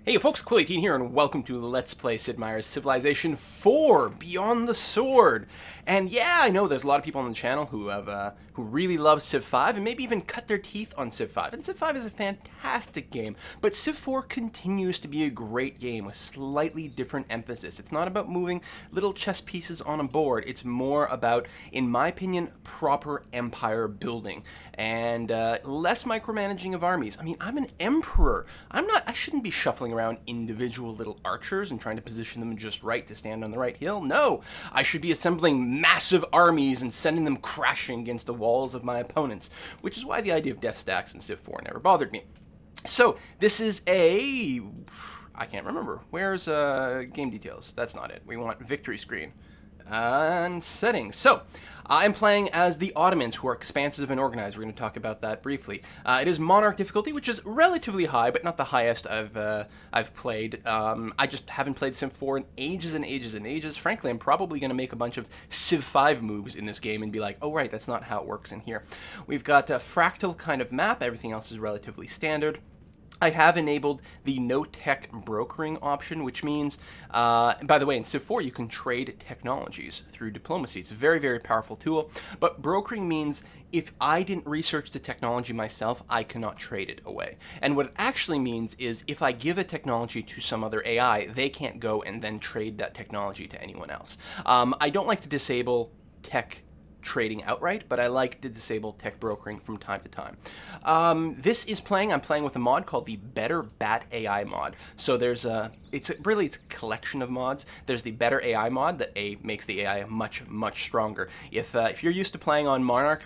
Hey folks, Quill18 here, and welcome to Let's Play Sid Meier's Civilization 4 Beyond the Sword. And yeah, I know there's a lot of people on the channel who really love Civ 5 and maybe even cut their teeth on Civ 5. And Civ 5 is a fantastic game, but Civ 4 continues to be a great game with slightly different emphasis. It's not about moving little chess pieces on a board. It's more about, in my opinion, proper empire building and less micromanaging of armies. I mean, I'm an emperor. I shouldn't be shuffling around individual little archers and trying to position them just right to stand on the right hill. No, I should be assembling massive armies and sending them crashing against the walls of my opponents, which is why the idea of death stacks in Civ 4 never bothered me. So this is I can't remember. Where's game details? That's not it. We want victory screen. And settings. So, I'm playing as the Ottomans, who are expansive and organized. We're going to talk about that briefly. It is Monarch difficulty, which is relatively high, but not the highest I've played. I just haven't played Civ 4 in ages and ages and ages. Frankly, I'm probably going to make a bunch of Civ 5 moves in this game and be like, oh right, that's not how it works in here. We've got a fractal kind of map. Everything else is relatively standard. I have enabled the no-tech brokering option, which means, by the way, in Civ 4 you can trade technologies through diplomacy. It's a very, very powerful tool, but brokering means if I didn't research the technology myself, I cannot trade it away. And what it actually means is if I give a technology to some other AI, they can't go and then trade that technology to anyone else. I don't like to disable tech trading outright, but I like to disable tech brokering from time to time. I'm playing with a mod called the Better Bat AI mod. So it's a collection of mods. There's the Better AI mod that makes the AI much, much stronger. If you're used to playing on Monarch,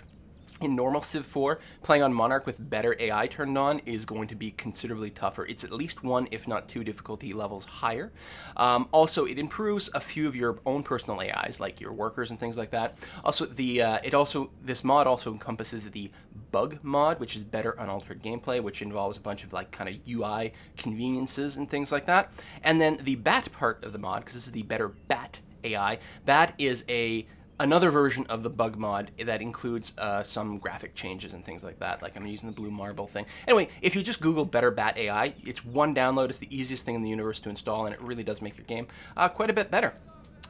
in normal Civ 4, playing on Monarch with better AI turned on is going to be considerably tougher. It's at least 1, if not 2 difficulty levels higher. Also, it improves a few of your own personal AIs, like your workers and things like that. Also, this mod also encompasses the Bug mod, which is better unaltered gameplay, which involves a bunch of kind of UI conveniences and things like that. And then the Bat part of the mod, because this is the Better Bat AI. Bat is another version of the bug mod that includes some graphic changes and things like that. Like I'm using the blue marble thing. Anyway, if you just Google Better Bat AI, it's one download. It's the easiest thing in the universe to install, and it really does make your game quite a bit better.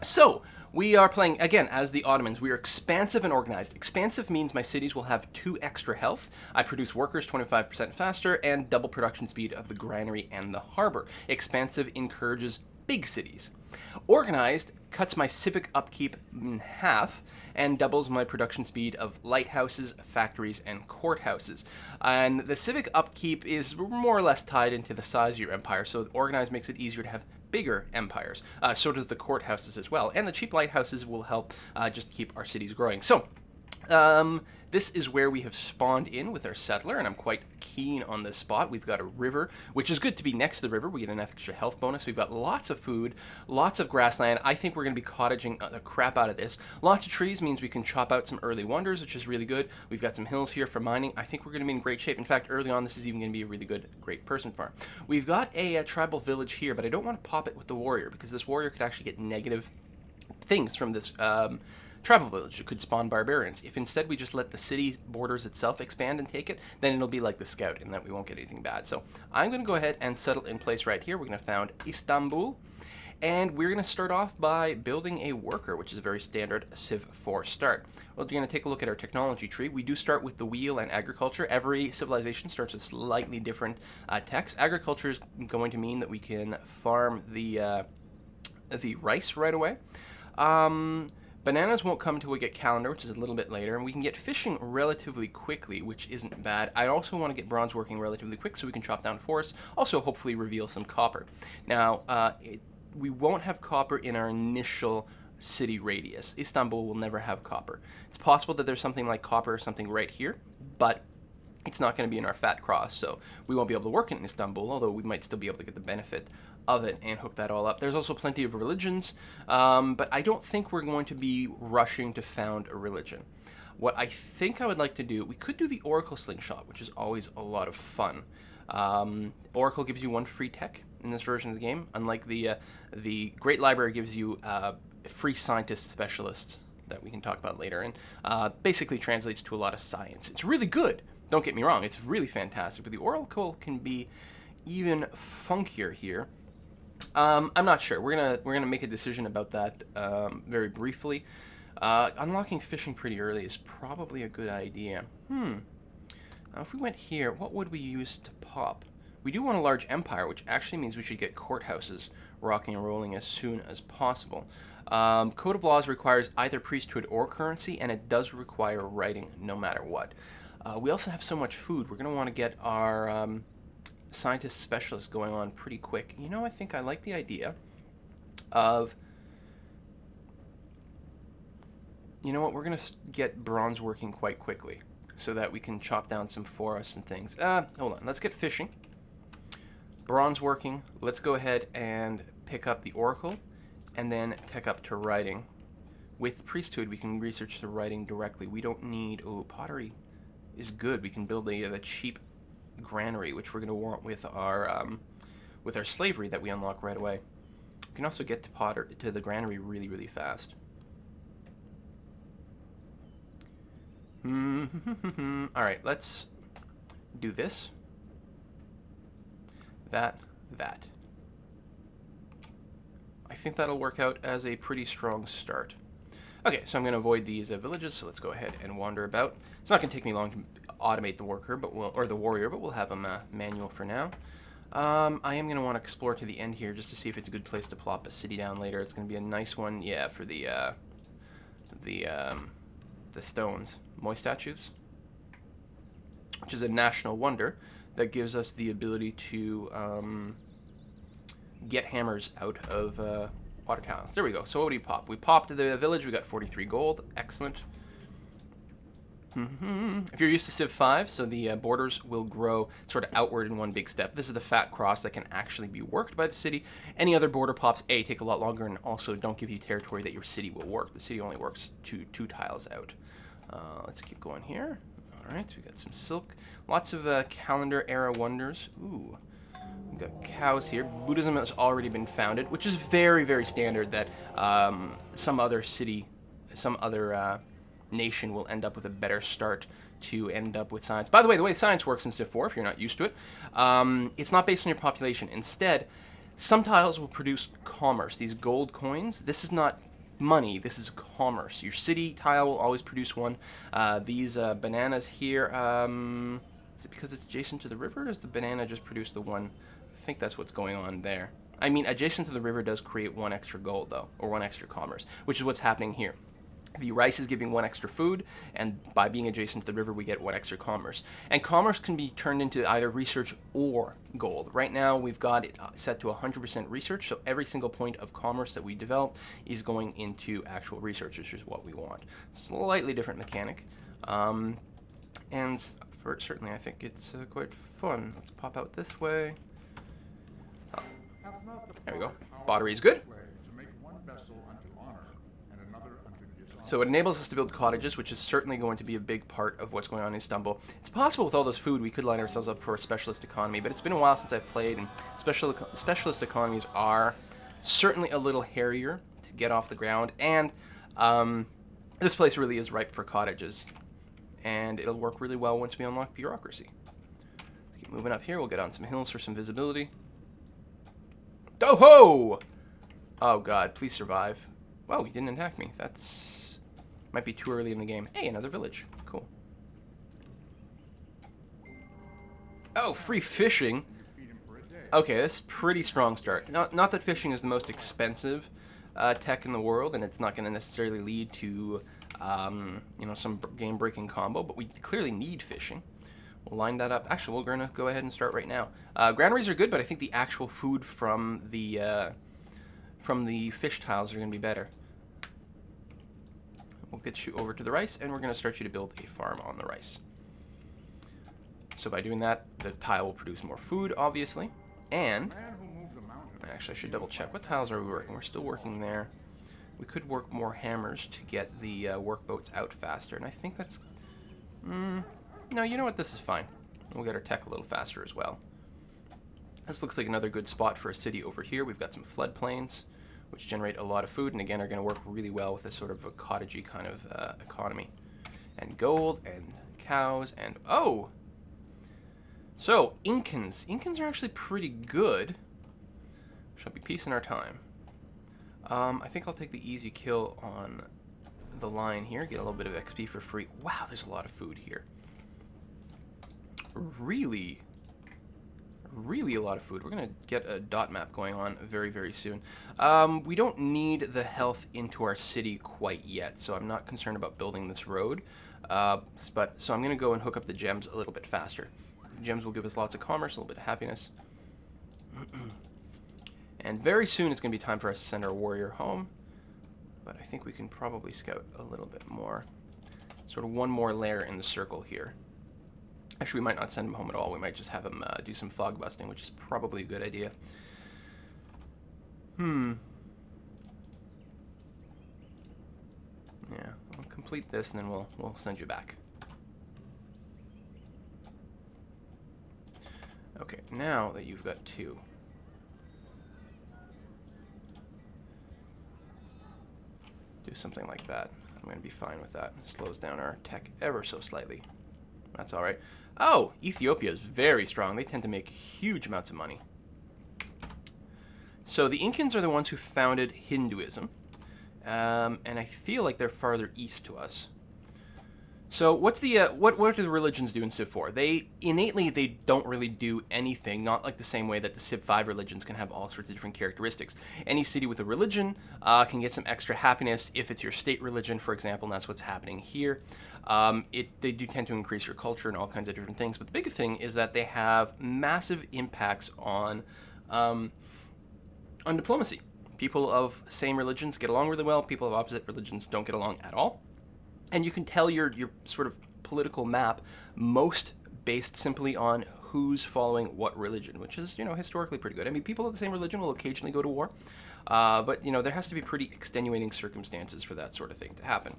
So, we are playing, again, as the Ottomans. We are expansive and organized. Expansive means my cities will have 2 extra health. I produce workers 25% faster, and double production speed of the Granary and the harbor. Expansive encourages big cities. Organized cuts my civic upkeep in half and doubles my production speed of lighthouses, factories, and courthouses. And the civic upkeep is more or less tied into the size of your empire, so organized makes it easier to have bigger empires. So does the courthouses as well. And the cheap lighthouses will help just keep our cities growing. So, this is where we have spawned in with our settler, and I'm quite keen on this spot. We've got a river, which is good to be next to the river. We get an extra health bonus. We've got lots of food, lots of grassland. I think we're going to be cottaging the crap out of this. Lots of trees means we can chop out some early wonders, which is really good. We've got some hills here for mining. I think we're going to be in great shape. In fact, early on, this is even going to be a really good, great person farm. We've got a tribal village here, but I don't want to pop it with the warrior, because this warrior could actually get negative things from this tribal village. It could spawn barbarians. If instead we just let the city borders itself expand and take it, then it'll be like the scout in that we won't get anything bad. So I'm going to go ahead and settle in place right here. We're going to found Istanbul, and we're going to start off by building a worker, which is a very standard Civ 4 start. Well, we're going to take a look at our technology tree. We do start with the wheel and agriculture. Every civilization starts with slightly different techs. Agriculture is going to mean that we can farm the rice right away. Bananas won't come until we get calendar, which is a little bit later, and we can get fishing relatively quickly, which isn't bad. I also want to get bronze working relatively quick so we can chop down forests, also hopefully reveal some copper. Now, we won't have copper in our initial city radius. Istanbul will never have copper. It's possible that there's something like copper or something right here, but it's not going to be in our fat cross, so we won't be able to work in Istanbul, although we might still be able to get the benefit of it and hook that all up. There's also plenty of religions, but I don't think we're going to be rushing to found a religion. What I think I would like to do, we could do the Oracle Slingshot, which is always a lot of fun. Oracle gives you 1 free tech in this version of the game, unlike the Great Library gives you free scientist specialists that we can talk about later, and basically translates to a lot of science. It's really good. Don't get me wrong, it's really fantastic, but the Oracle can be even funkier here. I'm not sure. We're gonna make a decision about that very briefly. Unlocking fishing pretty early is probably a good idea. Now, if we went here, what would we use to pop? We do want a large empire, which actually means we should get courthouses rocking and rolling as soon as possible. Code of Laws requires either priesthood or currency, and it does require writing no matter what. We also have so much food. We're going to want to get our scientist specialist going on pretty quick. You know, I think I like the idea of... You know what? We're going to get bronze working quite quickly so that we can chop down some forests and things. Hold on. Let's get fishing. Bronze working. Let's go ahead and pick up the oracle and then tech up to writing. With priesthood, we can research the writing directly. We don't need... Oh, pottery is good. We can build the cheap granary, which we're going to want with our slavery that we unlock right away. We can also get to the granary really, really fast. Alright, let's do this. That. I think that'll work out as a pretty strong start. Okay, so I'm going to avoid these villages, so let's go ahead and wander about. It's not going to take me long to automate the worker, or the warrior, but we'll have them manual for now. I am going to want to explore to the end here just to see if it's a good place to plop a city down later. It's going to be a nice one, yeah, for the stones. Moist statues, which is a national wonder that gives us the ability to get hammers out of water talents. There we go. So what do we pop? We popped the village. We got 43 gold. Excellent. If you're used to Civ 5, so the borders will grow sort of outward in one big step. This is the fat cross that can actually be worked by the city. Any other border pops, A, take a lot longer, and also don't give you territory that your city will work. The city only works two tiles out. Let's keep going here. All right, we got some silk. Lots of calendar era wonders. Ooh, we got cows here. Buddhism has already been founded, which is very, very standard that some other nation will end up with a better start to end up with science. By the way science works in Civ 4, if you're not used to it, it's not based on your population. Instead, some tiles will produce commerce. These gold coins, this is not money, this is commerce. Your city tile will always produce one. These bananas here, is it because it's adjacent to the river, or does the banana just produce the one? I think that's what's going on there. I mean, adjacent to the river does create one extra gold, though, or one extra commerce, which is what's happening here. The rice is giving one extra food, and by being adjacent to the river, we get one extra commerce. And commerce can be turned into either research or gold. Right now, we've got it set to 100% research, so every single point of commerce that we develop is going into actual research, which is what we want. Slightly different mechanic, and certainly I think it's quite fun. Let's pop out this way. Oh. There we go. Pottery is good. So it enables us to build cottages, which is certainly going to be a big part of what's going on in Istanbul. It's possible with all this food we could line ourselves up for a specialist economy, but it's been a while since I've played, and specialist economies are certainly a little hairier to get off the ground, and this place really is ripe for cottages, and it'll work really well once we unlock bureaucracy. Let's keep moving up here. We'll get on some hills for some visibility. Oh ho! Oh god, please survive. Whoa, he didn't attack me. That's... might be too early in the game. Hey, another village. Cool. Oh, free fishing. Okay, that's a pretty strong start. Not that fishing is the most expensive tech in the world, and it's not going to necessarily lead to, some game-breaking combo, but we clearly need fishing. We'll line that up. Actually, we're going to go ahead and start right now. Granaries are good, but I think the actual food from the fish tiles are going to be better. We'll get you over to the rice, and we're going to start you to build a farm on the rice. So by doing that, the tile will produce more food, obviously. And, actually I should double check. What tiles are we working? We're still working there. We could work more hammers to get the workboats out faster, and I think that's... no, you know what? This is fine. We'll get our tech a little faster as well. This looks like another good spot for a city over here. We've got some floodplains, which generate a lot of food, and again are going to work really well with this sort of a cottagey kind of economy. And gold, and cows, and... oh! So, Incans. Incans are actually pretty good. Shall be peace in our time. I think I'll take the easy kill on the line here. Get a little bit of XP for free. Wow, there's a lot of food here. Really a lot of food. We're going to get a dot map going on very, very soon. We don't need the health into our city quite yet, so I'm not concerned about building this road. So I'm going to go and hook up the gems a little bit faster. Gems will give us lots of commerce, a little bit of happiness. And very soon it's going to be time for us to send our warrior home. But I think we can probably scout a little bit more. Sort of one more layer in the circle here. Actually, we might not send him home at all. We might just have him do some fog busting, which is probably a good idea. Yeah, we'll complete this and then we'll send you back. Okay, now that you've got 2. Do something like that. I'm going to be fine with that. Slows down our tech ever so slightly. That's all right. Oh, Ethiopia is very strong. They tend to make huge amounts of money. So the Incans are the ones who founded Hinduism. And I feel like they're farther east to us. So what's the what do the religions do in Civ 4? They don't really do anything, not like the same way that the Civ 5 religions can have all sorts of different characteristics. Any city with a religion can get some extra happiness if it's your state religion, for example, and that's what's happening here. They do tend to increase your culture and all kinds of different things, but the big thing is that they have massive impacts on diplomacy. People of same religions get along really well. People of opposite religions don't get along at all. And you can tell your sort of political map most based simply on who's following what religion, which is, historically pretty good. I mean, people of the same religion will occasionally go to war, but, there has to be pretty extenuating circumstances for that sort of thing to happen.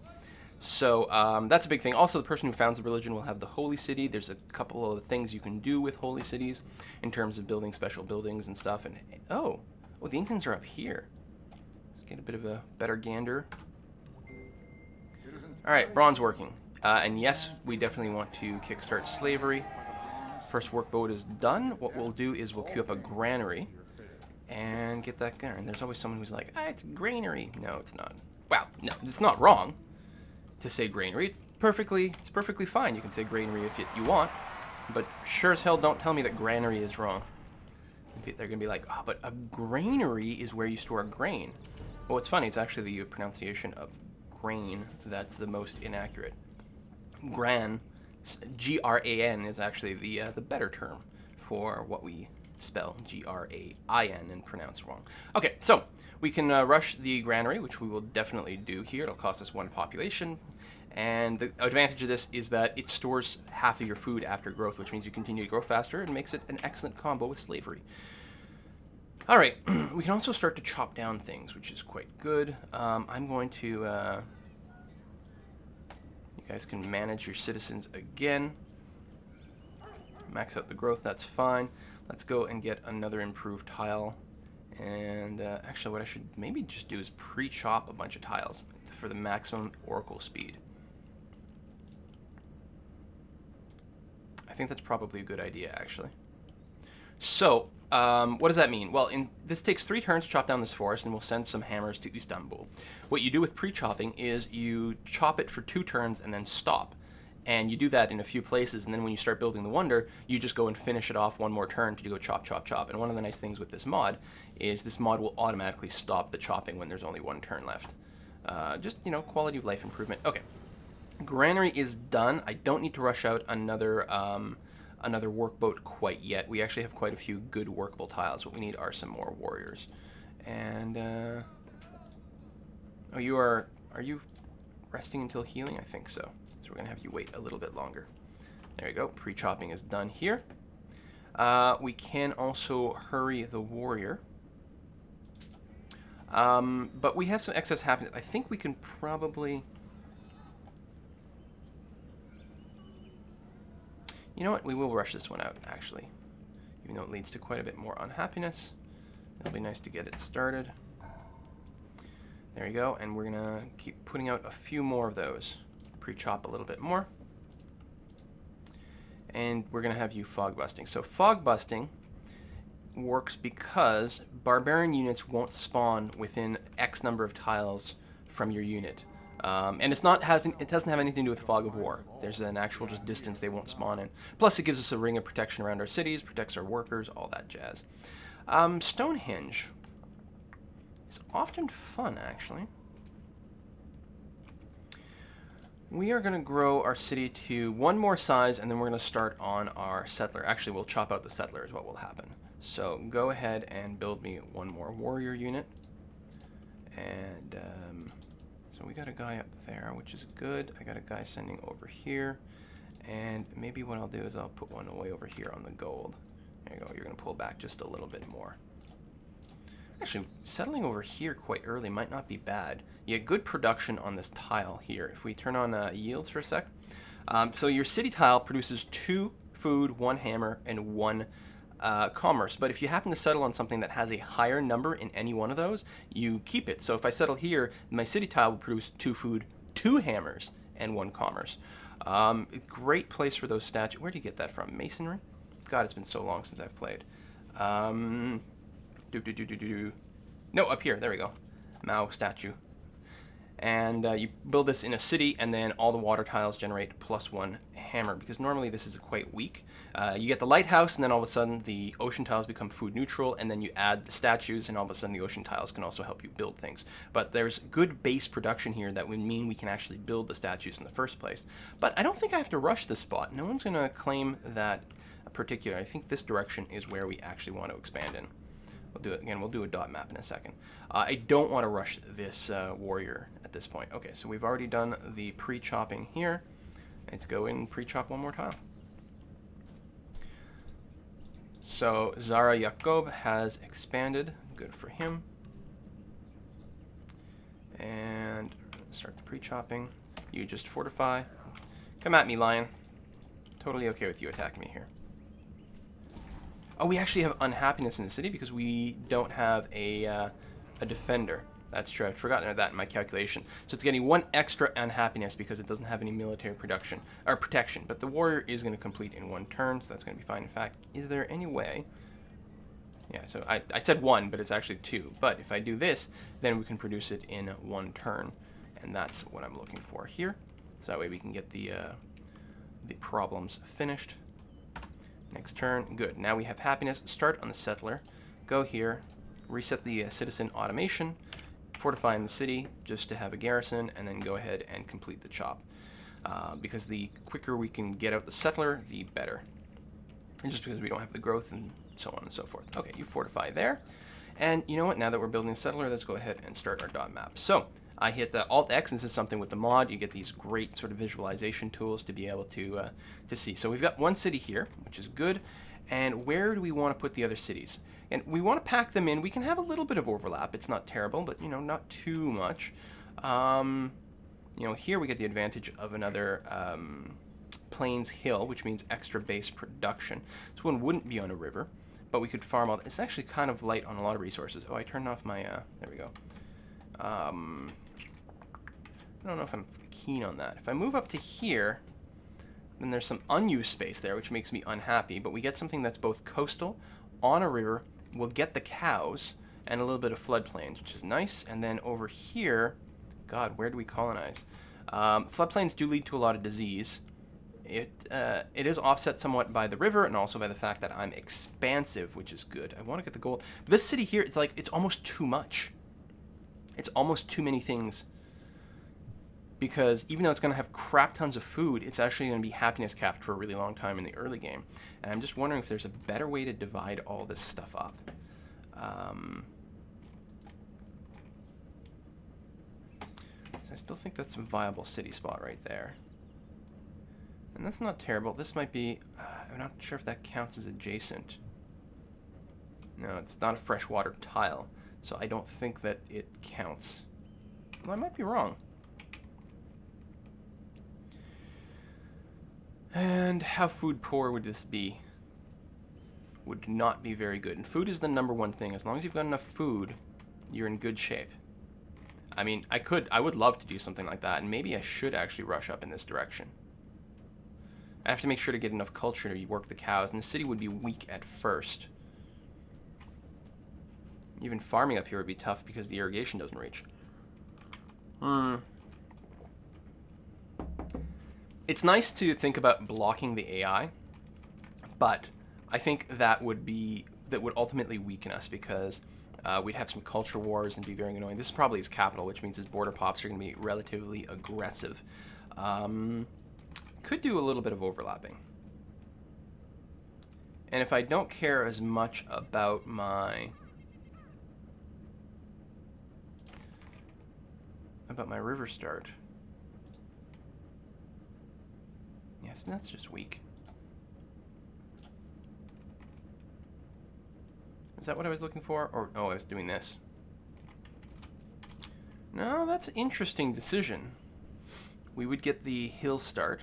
So that's a big thing. Also, the person who founds the religion will have the holy city. There's a couple of things you can do with holy cities in terms of building special buildings and stuff. And oh, the Incans are up here. Let's get a bit of a better gander. All right, bronze working. And yes, we definitely want to kickstart slavery. First workboat is done. What we'll do is we'll queue up a granary and get that going. And there's always someone who's like, it's a granary. No, it's not. Wow, no, it's not wrong to say granary. It's perfectly fine. You can say granary if you want, but sure as hell don't tell me that granary is wrong. They're going to be like, but a granary is where you store grain. Well, it's funny. It's actually the pronunciation of grain that's the most inaccurate. Gran, G-R-A-N, is actually the better term for what we spell G-R-A-I-N and pronounce wrong. Okay, so we can rush the granary, which we will definitely do here. It'll cost us 1 population. And the advantage of this is that it stores half of your food after growth, which means you continue to grow faster and makes it an excellent combo with slavery. All right, we can also start to chop down things, which is quite good. I'm going to... you guys can manage your citizens again. Max out the growth, that's fine. Let's go and get another improved tile. And actually what I should maybe just do is pre-chop a bunch of tiles for the maximum oracle speed. I think that's probably a good idea, actually. So, what does that mean? Well, this takes 3 turns to chop down this forest, and we'll send some hammers to Istanbul. What you do with pre-chopping is you chop it for 2 turns and then stop. And you do that in a few places, and then when you start building the wonder, you just go and finish it off 1 more turn to go chop, chop, chop. And one of the nice things with this mod is this mod will automatically stop the chopping when there's only 1 turn left. Just, quality of life improvement. Okay. Granary is done. I don't need to rush out another workboat quite yet. We actually have quite a few good workable tiles. What we need are some more warriors. And, are you resting until healing? I think so. So we're going to have you wait a little bit longer. There you go. Pre-chopping is done here. We can also hurry the warrior. But we have some excess happiness. I think we can probably... You know what? We will rush this one out, actually. Even though it leads to quite a bit more unhappiness. It'll be nice to get it started. There you go. And we're going to keep putting out a few more of those. Pre-chop a little bit more. and we're going to have you fog busting. So fog busting works because barbarian units won't spawn within X number of tiles from your unit. And it doesn't have anything to do with fog of war. There's an actual just distance they won't spawn in. Plus, it gives us a ring of protection around our cities, protects our workers, all that jazz. Stonehenge is often fun, actually. We are going to grow our city to one more size, and then we're going to start on our settler. Actually, we'll chop out the settler is what will happen. So go ahead and build me one more warrior unit. And so we got a guy up there, which is good. I got a guy sending over here. And maybe what I'll do is I'll put one away over here on the gold. There you go. You're going to pull back just a little bit more. Actually, settling over here quite early might not be bad. You get good production on this tile here. If we turn on yields for a sec. So your city tile produces 2 food, 1 hammer, and 1 commerce. But if you happen to settle on something that has a higher number in any one of those, you keep it. So if I settle here, my city tile will produce 2 food, 2 hammers, and 1 commerce. Great place for those statues. Where do you get that from? Masonry? God, it's been so long since I've played. No, up here. There we go. Mao statue. And you build this in a city, and then all the water tiles generate +1 hammer, because normally this is quite weak. You get the lighthouse, and then all of a sudden the ocean tiles become food neutral, and then you add the statues, and all of a sudden the ocean tiles can also help you build things. But there's good base production here that would mean we can actually build the statues in the first place. But I don't think I have to rush this spot. No one's going to claim that particular. I think this direction is where we actually want to expand in. We'll do it again. We'll do a dot map in a second. I don't want to rush this warrior at this point. Okay, so we've already done the pre-chopping here. Let's go in and pre-chop one more tile. So Zara Yacob has expanded. Good for him. And start the pre-chopping. You just fortify. Come at me, lion. Totally okay with you attacking me here. Oh, we actually have unhappiness in the city because we don't have a defender. That's true. I've forgotten that in my calculation. So it's getting 1 extra unhappiness because it doesn't have any military production or protection. But the warrior is going to complete in 1 turn, so that's going to be fine. In fact, is there any way? Yeah, so I said 1, but it's actually 2. But if I do this, then we can produce it in 1 turn, and that's what I'm looking for here. So that way we can get the problems finished. Next turn, good. Now we have happiness. Start on the settler. Go here. Reset the citizen automation. Fortify in the city just to have a garrison, and then go ahead and complete the chop. Because the quicker we can get out the settler, the better. And just because we don't have the growth and so on and so forth. Okay, you fortify there. And you know what? Now that we're building a settler, let's go ahead and start our dot map. So I hit Alt-X, and this is something with the mod. You get these great sort of visualization tools to be able to see. So we've got 1 city here, which is good. And where do we want to put the other cities? And we want to pack them in. We can have a little bit of overlap. It's not terrible, but, you know, not too much. You know, here we get the advantage of another Plains Hill, which means extra base production. This one wouldn't be on a river, but we could farm all. It's actually kind of light on a lot of resources. Oh, I turned off my, there we go. I don't know if I'm keen on that. If I move up to here, then there's some unused space there, which makes me unhappy, but we get something that's both coastal, on a river, we'll get the cows, and a little bit of floodplains, which is nice. And then over here, God, where do we colonize? Floodplains do lead to a lot of disease. It is offset somewhat by the river and also by the fact that I'm expansive, which is good. I want to get the gold. This city here, it's like, it's almost too much. It's almost too many things. Because even though it's going to have crap tons of food, it's actually going to be happiness capped for a really long time in the early game. And I'm just wondering if there's a better way to divide all this stuff up. So I still think that's a viable city spot right there. And that's not terrible. This might be... I'm not sure if that counts as adjacent. No, it's not a freshwater tile. So I don't think that it counts. Well, I might be wrong. And how food poor would this be? Would not be very good. And food is the #1 thing. As long as you've got enough food, you're in good shape. I mean, I would love to do something like that, and maybe I should actually rush up in this direction. I have to make sure to get enough culture to work the cows, and the city would be weak at first. Even farming up here would be tough because the irrigation doesn't reach. It's nice to think about blocking the AI, but I think that would ultimately weaken us because we'd have some culture wars and be very annoying. This is probably his capital, which means his border pops are going to be relatively aggressive. Could do a little bit of overlapping. And if I don't care as much about my river start. Yes, that's just weak. Is that what I was looking for? Or, oh, I was doing this. No, that's an interesting decision. We would get the hill start.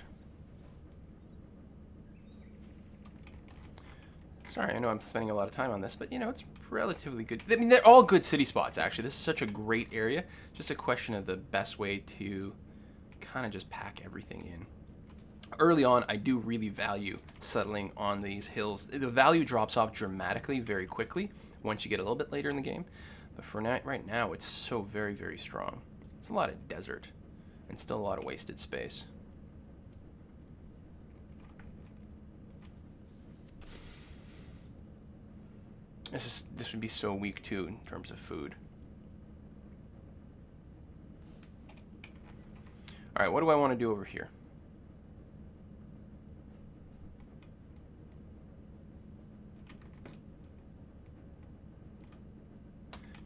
Sorry, I know I'm spending a lot of time on this, but, you know, it's relatively good. I mean, they're all good city spots, actually. This is such a great area. Just a question of the best way to kind of just pack everything in. Early on, I do really value settling on these hills. The value drops off dramatically very quickly once you get a little bit later in the game. But for right now, it's so very, very strong. It's a lot of desert and still a lot of wasted space. This would be so weak too in terms of food. All right, what do I want to do over here?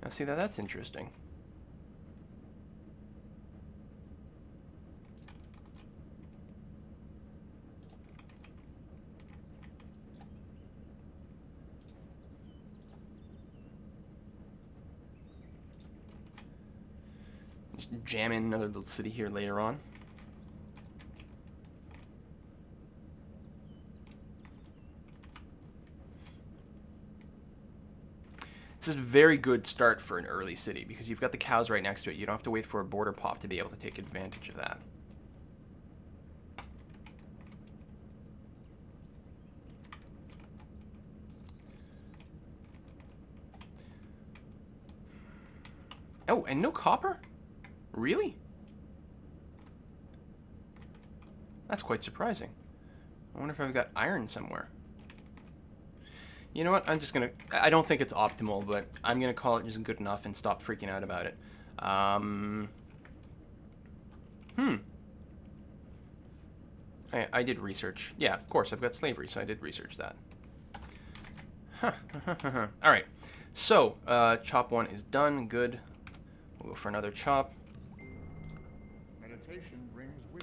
Now see, that's interesting. Just jam in another little city here later on. This is a very good start for an early city because you've got the cows right next to it. You don't have to wait for a border pop to be able to take advantage of that. Oh, and no copper? Really? That's quite surprising. I wonder if I've got iron somewhere. You know what? I'm just gonna... I don't think it's optimal, but I'm gonna call it just good enough and stop freaking out about it. I did research. Yeah, of course, I've got slavery, so I did research that. Huh. Alright. So, chop 1 is done. Good. We'll go for another chop.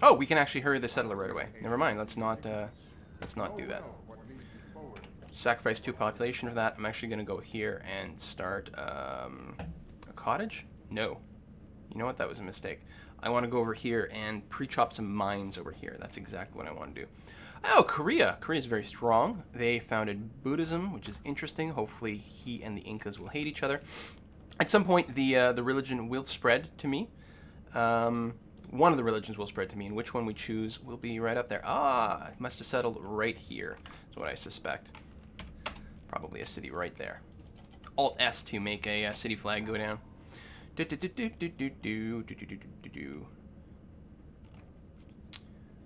Oh, we can actually hurry the settler right away. Never mind. Let's not do that. Sacrifice 2 population for that. I'm actually going to go here and start a cottage? No. You know what? That was a mistake. I want to go over here and pre-chop some mines over here. That's exactly what I want to do. Oh, Korea. Korea is very strong. They founded Buddhism, which is interesting. Hopefully he and the Incas will hate each other. At some point, the religion will spread to me. One of the religions will spread to me, and which one we choose will be right up there. Ah, it must have settled right here, is what I suspect. Probably a city right there. Alt-S to make a city flag go down.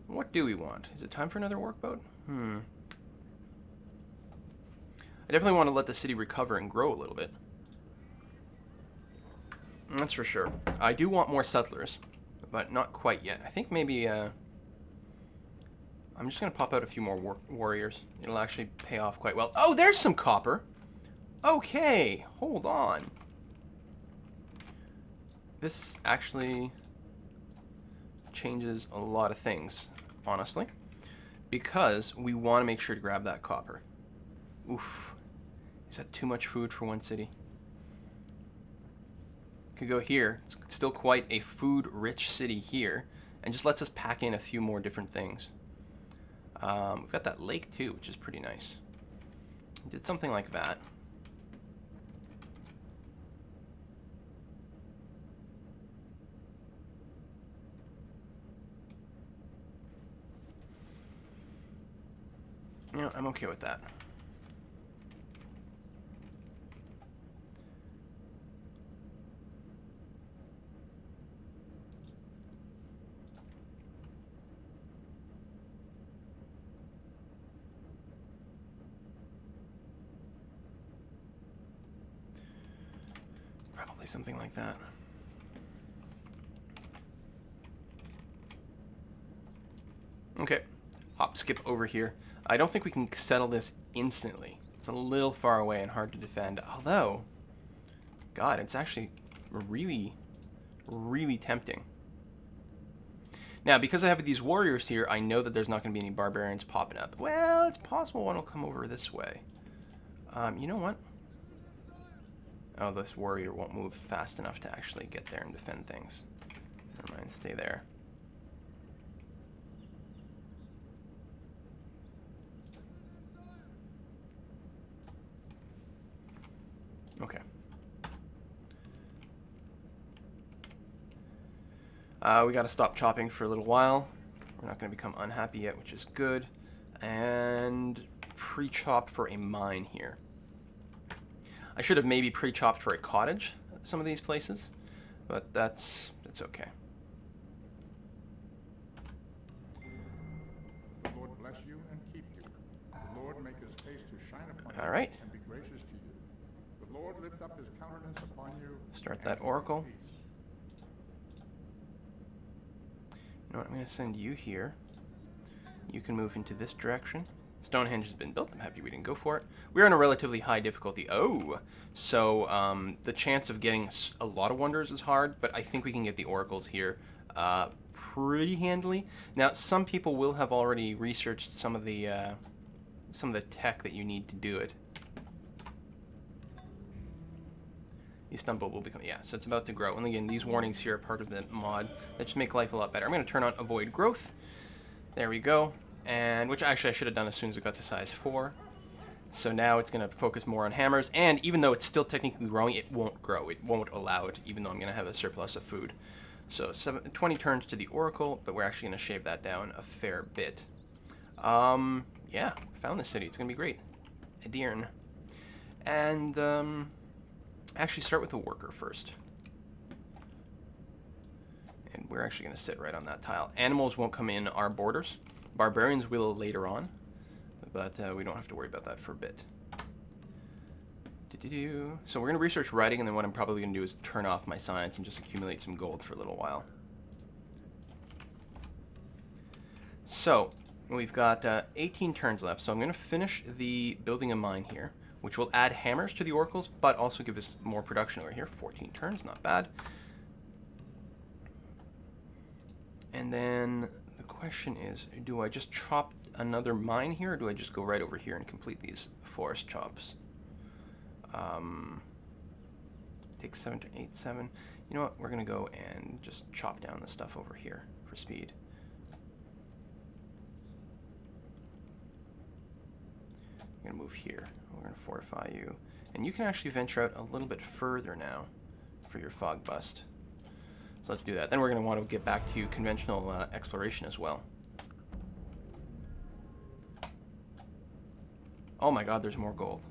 What do we want? Is it time for another workboat? I definitely want to let the city recover and grow a little bit. That's for sure. I do want more settlers, but not quite yet. I think maybe I'm just going to pop out a few more warriors. It'll actually pay off quite well. Oh, there's some copper. Okay, hold on. This actually changes a lot of things, honestly, because we want to make sure to grab that copper. Oof. Is that too much food for one city? Could go here. It's still quite a food-rich city here, and just lets us pack in a few more different things. We've got that lake too, which is pretty nice. Did something like that. You know, I'm okay with that. Probably something like that. Okay, hop skip over here. I don't think we can settle this instantly. It's a little far away and hard to defend. Although, God, it's actually really, really tempting. Now, because I have these warriors here, I know that there's not going to be any barbarians popping up. Well, it's possible one will come over this way. You know what? Oh, this warrior won't move fast enough to actually get there and defend things. Never mind, stay there. Okay. We got to stop chopping for a little while. We're not going to become unhappy yet, which is good. And pre-chop for a mine here. I should have maybe pre-chopped for a cottage at some of these places, but that's okay. The Lord bless you and keep you. The Lord make his face to shine upon you All right. and be gracious to you. The Lord lift up his countenance upon you. Start that oracle. You know what? I'm going to send you here. You can move into this direction. Stonehenge has been built. I'm happy we didn't go for it. We're on a relatively high difficulty. Oh, so the chance of getting a lot of wonders is hard, but I think we can get the oracles here pretty handily. Now, some people will have already researched some of the tech that you need to do it. Istanbul will become, yeah, so it's about to grow. And again, these warnings here are part of the mod that just make life a lot better. I'm going to turn on avoid growth. There we go. And which actually I should have done as soon as it got to size 4. So now it's going to focus more on hammers, and even though it's still technically growing, it won't grow. It won't allow it, even though I'm going to have a surplus of food. So 20 turns to the oracle, but we're actually going to shave that down a fair bit. Yeah, found this city. It's going to be great. Edirne. And actually start with a worker first. And we're actually going to sit right on that tile. Animals won't come in our borders. Barbarians will later on, but we don't have to worry about that for a bit. So we're going to research writing, and then what I'm probably going to do is turn off my science and just accumulate some gold for a little while. So we've got 18 turns left, so I'm going to finish the building a mine here, which will add hammers to the oracles, but also give us more production over here. 14 turns, not bad. And then the question is, do I just chop another mine here, or do I just go right over here and complete these forest chops? Take 7 to 8, 7. You know what? We're going to go and just chop down the stuff over here for speed. I'm going to move here. We're going to fortify you. And you can actually venture out a little bit further now for your fog bust. So let's do that. Then we're going to want to get back to conventional exploration as well. Oh my god, there's more gold.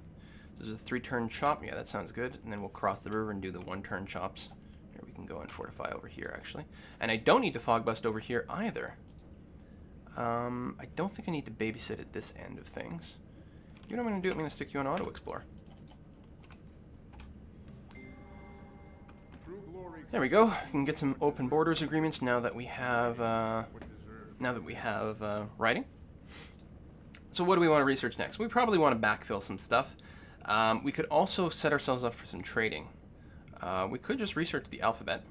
This is a 3-turn chop. Yeah, that sounds good. And then we'll cross the river and do the 1-turn chops. Here we can go and fortify over here, actually. And I don't need to fog bust over here either. I don't think I need to babysit at this end of things. You know what I'm going to do? I'm going to stick you on auto explore. There we go. We can get some open borders agreements now that we have writing. So what do we want to research next? We probably want to backfill some stuff. We could also set ourselves up for some trading. We could just research the alphabet.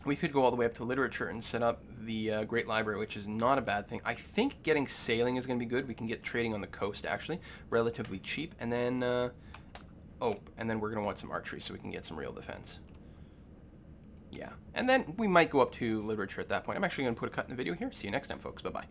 We could go all the way up to literature and set up the Great Library, which is not a bad thing. I think getting sailing is going to be good. We can get trading on the coast, actually, relatively cheap. And then, and then we're going to want some archery so we can get some real defense. Yeah, and then we might go up to literature at that point. I'm actually going to put a cut in the video here. See you next time, folks. Bye-bye.